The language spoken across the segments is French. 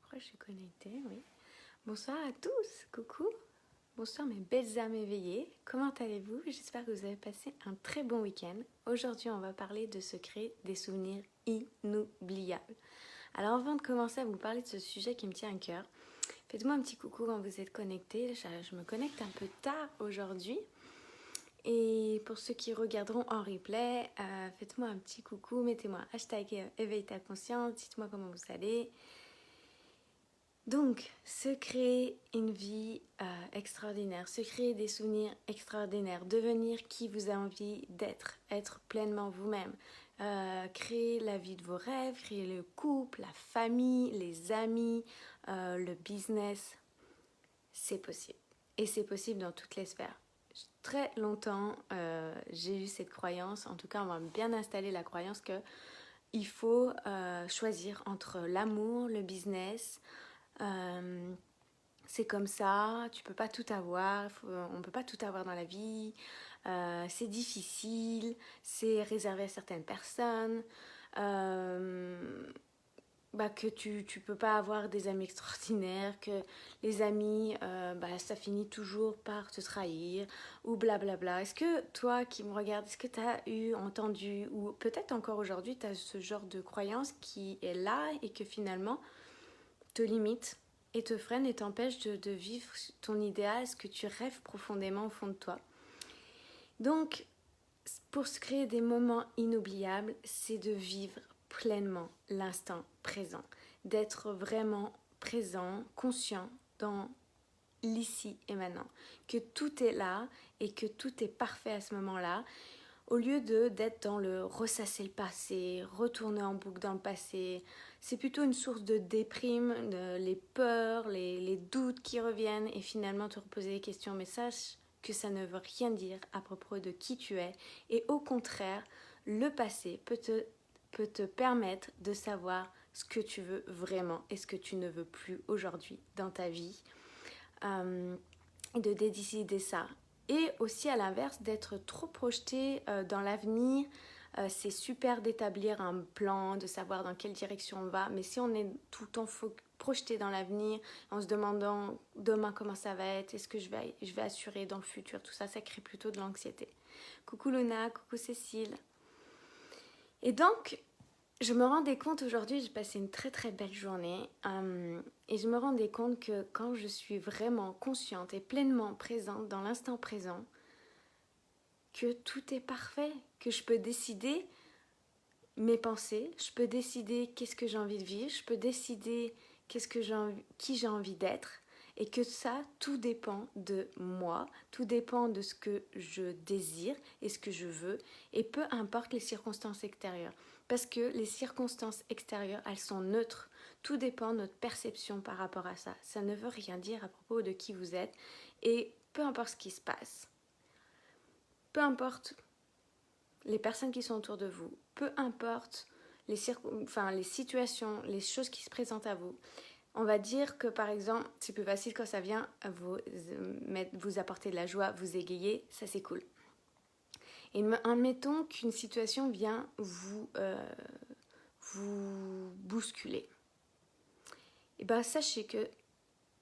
crois que je suis connectée, oui. Bonsoir à tous, coucou. Bonsoir mes belles âmes éveillées. Comment allez-vous? J'espère que vous avez passé un très bon week-end. Aujourd'hui, on va parler de se créer des souvenirs inoubliables. Alors avant de commencer à vous parler de ce sujet qui me tient à cœur, faites-moi un petit coucou quand vous êtes connectés. Je me connecte un peu tard aujourd'hui. Et pour ceux qui regarderont en replay, faites-moi un petit coucou, mettez-moi hashtag éveille ta conscience, dites-moi comment vous allez. Donc, se créer une vie extraordinaire, se créer des souvenirs extraordinaires, devenir qui vous avez envie d'être, être pleinement vous-même, créer la vie de vos rêves, créer le couple, la famille, les amis, le business, c'est possible. Et c'est possible dans toutes les sphères. Très longtemps, j'ai eu cette croyance, en tout cas on m'a bien installé la croyance qu'il faut choisir entre l'amour, le business. C'est comme ça, tu peux pas tout avoir, on peut pas tout avoir dans la vie, c'est difficile, c'est réservé à certaines personnes, que tu peux pas avoir des amis extraordinaires, que les amis, ça finit toujours par te trahir, ou blablabla. Est-ce que toi qui me regardes, est-ce que tu as entendu, ou peut-être encore aujourd'hui, tu as ce genre de croyance qui est là et que finalement te limite et te freine et t'empêche de vivre ton idéal, ce que tu rêves profondément au fond de toi. Donc, pour se créer des moments inoubliables, c'est de vivre pleinement l'instant présent, d'être vraiment présent, conscient dans l'ici et maintenant, que tout est là et que tout est parfait à ce moment-là, au lieu d'être dans le ressasser le passé, retourner en boucle dans le passé. C'est plutôt une source de déprime, les peurs, les doutes qui reviennent et finalement te reposer des questions. Mais sache que ça ne veut rien dire à propos de qui tu es. Et au contraire, le passé peut te permettre de savoir ce que tu veux vraiment et ce que tu ne veux plus aujourd'hui dans ta vie. Et de décider ça. Et aussi à l'inverse, d'être trop projeté dans l'avenir. C'est super d'établir un plan, de savoir dans quelle direction on va, mais si on est tout le temps projeté dans l'avenir, en se demandant demain comment ça va être, est-ce que je vais assurer dans le futur, tout ça, ça crée plutôt de l'anxiété. Coucou Luna, coucou Cécile. Et donc, je me rendais compte aujourd'hui, j'ai passé une très très belle journée et je me rendais compte que quand je suis vraiment consciente et pleinement présente dans l'instant présent, que tout est parfait, que je peux décider mes pensées, je peux décider qu'est-ce que j'ai envie de vivre, je peux décider qui j'ai envie d'être et que ça, tout dépend de moi, tout dépend de ce que je désire et ce que je veux et peu importe les circonstances extérieures. Parce que les circonstances extérieures, elles sont neutres. Tout dépend de notre perception par rapport à ça. Ça ne veut rien dire à propos de qui vous êtes. Et peu importe ce qui se passe, peu importe les personnes qui sont autour de vous, peu importe les situations, les choses qui se présentent à vous, on va dire que par exemple, c'est plus facile quand ça vient vous apporter de la joie, vous égayer, ça c'est cool. Et admettons qu'une situation vient vous bousculer. Et bien sachez que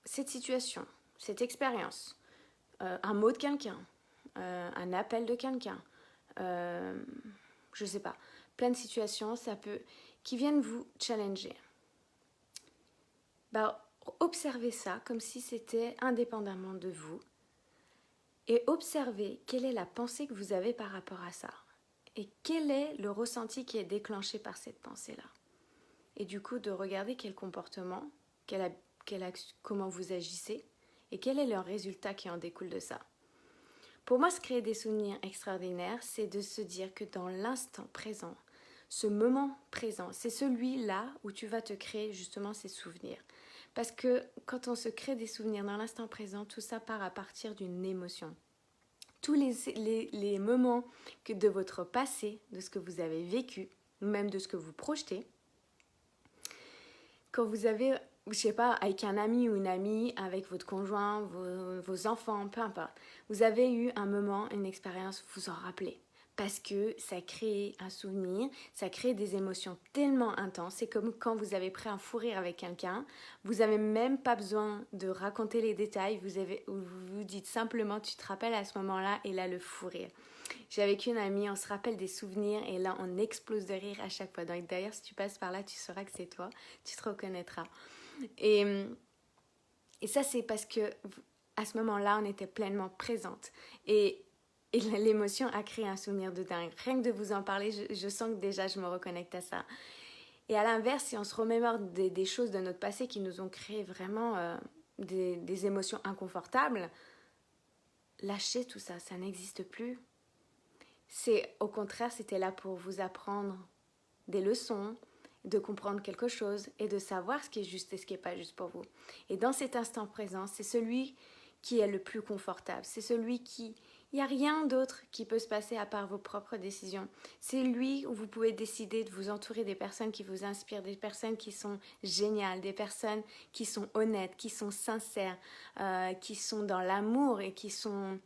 cette situation, cette expérience, un mot de quelqu'un, un appel de quelqu'un, je sais pas, plein de situations qui viennent vous challenger. Observez ça comme si c'était indépendamment de vous et observez quelle est la pensée que vous avez par rapport à ça et quel est le ressenti qui est déclenché par cette pensée-là. Et du coup, de regarder quel comportement, comment vous agissez et quel est le résultat qui en découle de ça. Pour moi, se créer des souvenirs extraordinaires, c'est de se dire que dans l'instant présent, ce moment présent, c'est celui-là où tu vas te créer justement ces souvenirs. Parce que quand on se crée des souvenirs dans l'instant présent, tout ça part à partir d'une émotion. Tous les moments de votre passé, de ce que vous avez vécu, même de ce que vous projetez, quand vous avez, je sais pas, avec un ami ou une amie, avec votre conjoint, vos enfants, peu importe, vous avez eu un moment, une expérience, vous en rappelez. parce que ça crée un souvenir, ça crée des émotions tellement intenses. C'est comme quand vous avez pris un fou rire avec quelqu'un, vous n'avez même pas besoin de raconter les détails, vous vous dites simplement tu te rappelles à ce moment-là et là le fou rire. J'ai avec une amie, on se rappelle des souvenirs et là on explose de rire à chaque fois. Donc d'ailleurs si tu passes par là tu sauras que c'est toi, tu te reconnaîtras. Et ça c'est parce que à ce moment-là on était pleinement présente et l'émotion a créé un souvenir de dingue. Rien que de vous en parler, je sens que déjà je me reconnecte à ça. Et à l'inverse, si on se remémore des choses de notre passé qui nous ont créé vraiment des émotions inconfortables, lâchez tout ça, ça n'existe plus. Au contraire, c'était là pour vous apprendre des leçons, de comprendre quelque chose et de savoir ce qui est juste et ce qui n'est pas juste pour vous. Et dans cet instant présent, c'est celui qui est le plus confortable. C'est celui qui... Il n'y a rien d'autre qui peut se passer à part vos propres décisions. C'est lui où vous pouvez décider de vous entourer des personnes qui vous inspirent, des personnes qui sont géniales, des personnes qui sont honnêtes, qui sont sincères, qui sont dans l'amour et qui sont...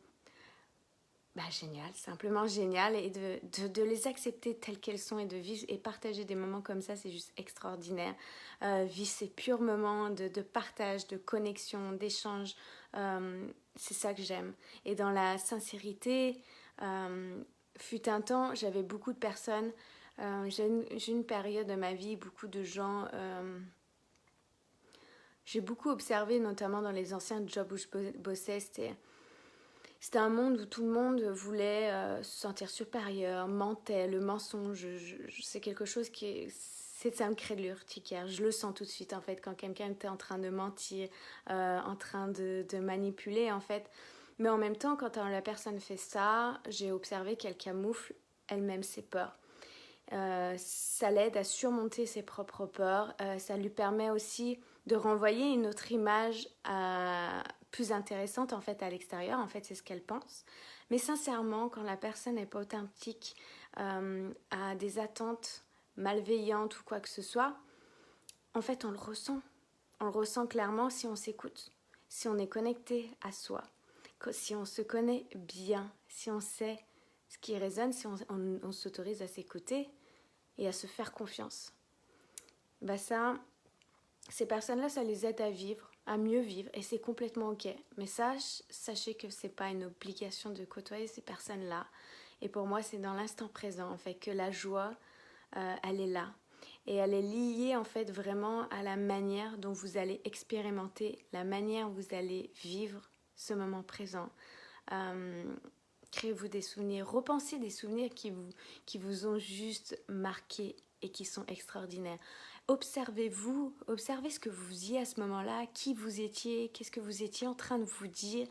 génial, simplement génial, et de les accepter telles qu'elles sont et de vivre et partager des moments comme ça, c'est juste extraordinaire. Vivre ces purs moments de partage, de connexion, d'échange, c'est ça que j'aime. Et dans la sincérité, fut un temps, j'avais beaucoup de personnes, j'ai une période de ma vie, beaucoup de gens... j'ai beaucoup observé, notamment dans les anciens jobs où je bossais, c'était un monde où tout le monde voulait se sentir supérieur, mentait, le mensonge, c'est quelque chose ça me crée de l'urticaire. Je le sens tout de suite en fait quand quelqu'un était en train de mentir, en train de manipuler en fait. Mais en même temps, quand la personne fait ça, j'ai observé qu'elle camoufle elle-même ses peurs. Ça l'aide à surmonter ses propres peurs. Ça lui permet aussi de renvoyer une autre image plus intéressante en fait à l'extérieur. En fait, c'est ce qu'elle pense. Mais sincèrement, quand la personne n'est pas authentique, a des attentes malveillantes ou quoi que ce soit, en fait, on le ressent. On le ressent clairement si on s'écoute, si on est connecté à soi, si on se connaît bien, si on sait ce qui résonne, si on s'autorise à s'écouter et à se faire confiance. Ces personnes-là, ça les aide à vivre, à mieux vivre, et c'est complètement ok. Mais sachez que c'est pas une obligation de côtoyer ces personnes-là. Et pour moi, c'est dans l'instant présent, en fait, que la joie, elle est là. Et elle est liée, en fait, vraiment à la manière dont vous allez expérimenter, la manière dont vous allez vivre ce moment présent. Créez-vous des souvenirs, repensez des souvenirs qui vous ont juste marqué et qui sont extraordinaires. Observez-vous, observez ce que vous faisiez à ce moment-là, qui vous étiez, qu'est-ce que vous étiez en train de vous dire,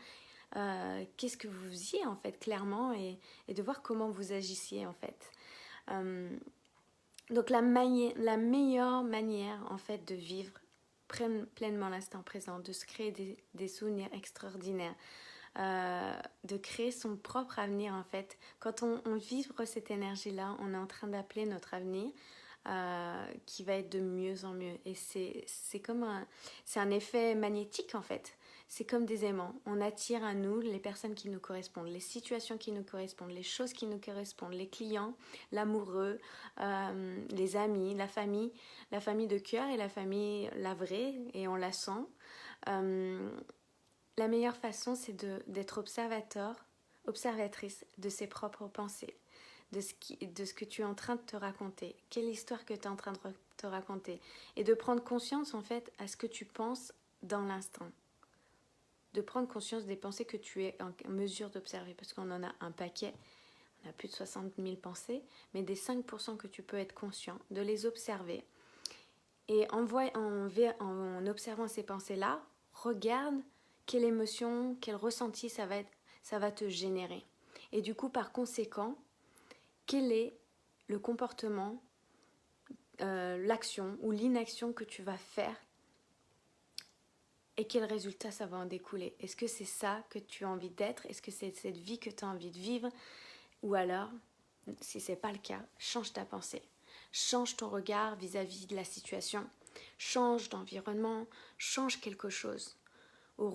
qu'est-ce que vous faisiez en fait clairement et de voir comment vous agissiez en fait. Donc la meilleure manière en fait de vivre pleinement l'instant présent, de se créer des souvenirs extraordinaires, de créer son propre avenir en fait. Quand on vibre cette énergie-là, on est en train d'appeler notre avenir qui va être de mieux en mieux. Et c'est un effet magnétique en fait. C'est comme des aimants. On attire à nous les personnes qui nous correspondent, les situations qui nous correspondent, les choses qui nous correspondent, les clients, l'amoureux, les amis, la famille de cœur et la famille, la vraie, et on la sent. La meilleure façon, c'est d'être observatrice de ses propres pensées, de ce que tu es en train de te raconter, quelle histoire que tu es en train de te raconter, et de prendre conscience en fait à ce que tu penses dans l'instant. De prendre conscience des pensées que tu es en mesure d'observer, parce qu'on en a un paquet, on a plus de 60 000 pensées, mais des 5% que tu peux être conscient, de les observer. Et en observant ces pensées-là, regarde quelle émotion, quel ressenti ça va te générer. Et du coup, par conséquent, quel est le comportement, l'action ou l'inaction que tu vas faire et quel résultat ça va en découler. Est-ce que c'est ça que tu as envie d'être? Est-ce que c'est cette vie que tu as envie de vivre? Ou alors, si ce n'est pas le cas, change ta pensée. Change ton regard vis-à-vis de la situation. Change d'environnement. Change quelque chose. Ou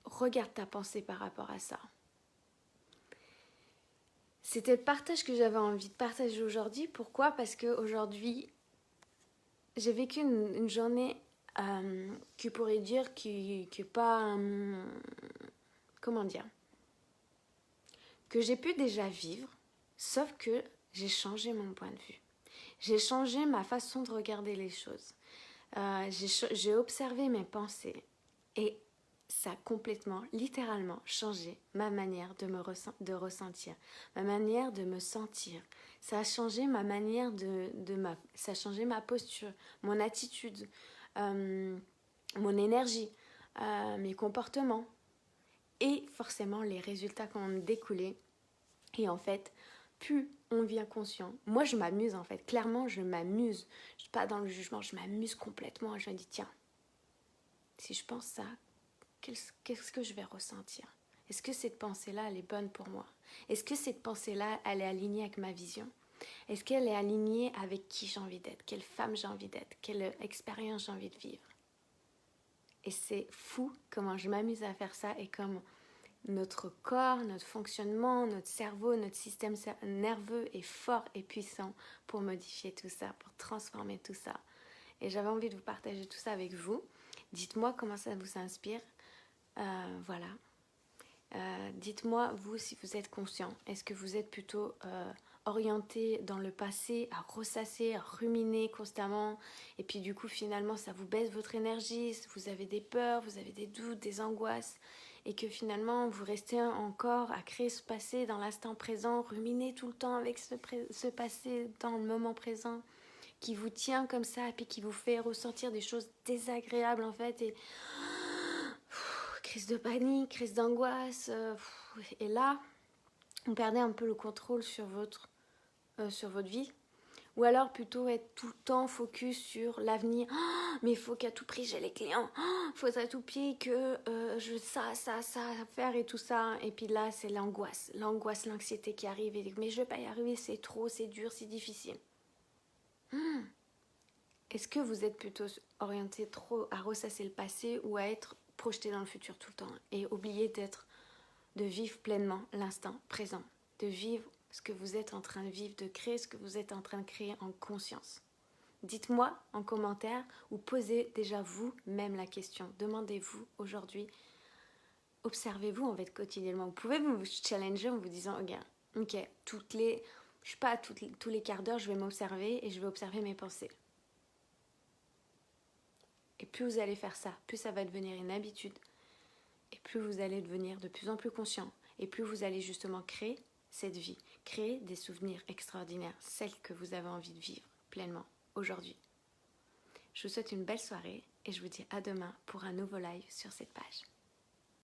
regarde ta pensée par rapport à ça. C'était le partage que j'avais envie de partager aujourd'hui. Pourquoi? Parce qu'aujourd'hui, j'ai vécu une journée qui pourrait dire qui est pas... comment dire? Que j'ai pu déjà vivre, sauf que j'ai changé mon point de vue. J'ai changé ma façon de regarder les choses. J'ai observé mes pensées et ça a complètement, littéralement changé ma manière de ressentir, ma manière de me sentir. Ça a changé ma manière ça a changé ma posture, mon attitude, mon énergie, mes comportements et forcément les résultats qui ont découlé. Et en fait, plus on devient conscient, moi je m'amuse en fait, clairement je m'amuse, je suis pas dans le jugement, je m'amuse complètement, je me dis tiens, si je pense ça, qu'est-ce que je vais ressentir? Est-ce que cette pensée-là, elle est bonne pour moi? Est-ce que cette pensée-là, elle est alignée avec ma vision? Est-ce qu'elle est alignée avec qui j'ai envie d'être? Quelle femme j'ai envie d'être? Quelle expérience j'ai envie de vivre? Et c'est fou comment je m'amuse à faire ça et comme notre corps, notre fonctionnement, notre cerveau, notre système nerveux est fort et puissant pour modifier tout ça, pour transformer tout ça. Et j'avais envie de vous partager tout ça avec vous. Dites-moi comment ça vous inspire. Voilà. Dites-moi, vous, si vous êtes conscient. Est-ce que vous êtes plutôt orienté dans le passé, à ressasser, à ruminer constamment, et puis du coup, finalement, ça vous baisse votre énergie, vous avez des peurs, vous avez des doutes, des angoisses, et que finalement, vous restez encore à créer ce passé dans l'instant présent, ruminer tout le temps avec ce passé dans le moment présent, qui vous tient comme ça, et puis qui vous fait ressentir des choses désagréables, en fait, et crise de panique, crise d'angoisse, et là, vous perdez un peu le contrôle sur votre vie, ou alors plutôt être tout le temps focus sur l'avenir. Oh, mais il faut qu'à tout prix j'ai les clients, il faut à tout prix que je ça à faire et tout ça, et puis là c'est l'angoisse, l'anxiété qui arrive, et mais je vais pas y arriver, c'est trop, c'est dur, c'est difficile. Est-ce que vous êtes plutôt orienté trop à ressasser le passé ou à être projeté dans le futur tout le temps et oublier de vivre pleinement l'instant présent, de vivre ce que vous êtes en train de vivre, de créer ce que vous êtes en train de créer en conscience? Dites-moi en commentaire ou posez déjà vous-même la question. Demandez-vous aujourd'hui, observez-vous en fait quotidiennement. Vous pouvez vous challenger en vous disant, ok, tous les quarts d'heure, je vais m'observer et je vais observer mes pensées. Et plus vous allez faire ça, plus ça va devenir une habitude. Et plus vous allez devenir de plus en plus conscient. Et plus vous allez justement créer cette vie, créer des souvenirs extraordinaires, celles que vous avez envie de vivre pleinement aujourd'hui. Je vous souhaite une belle soirée et je vous dis à demain pour un nouveau live sur cette page.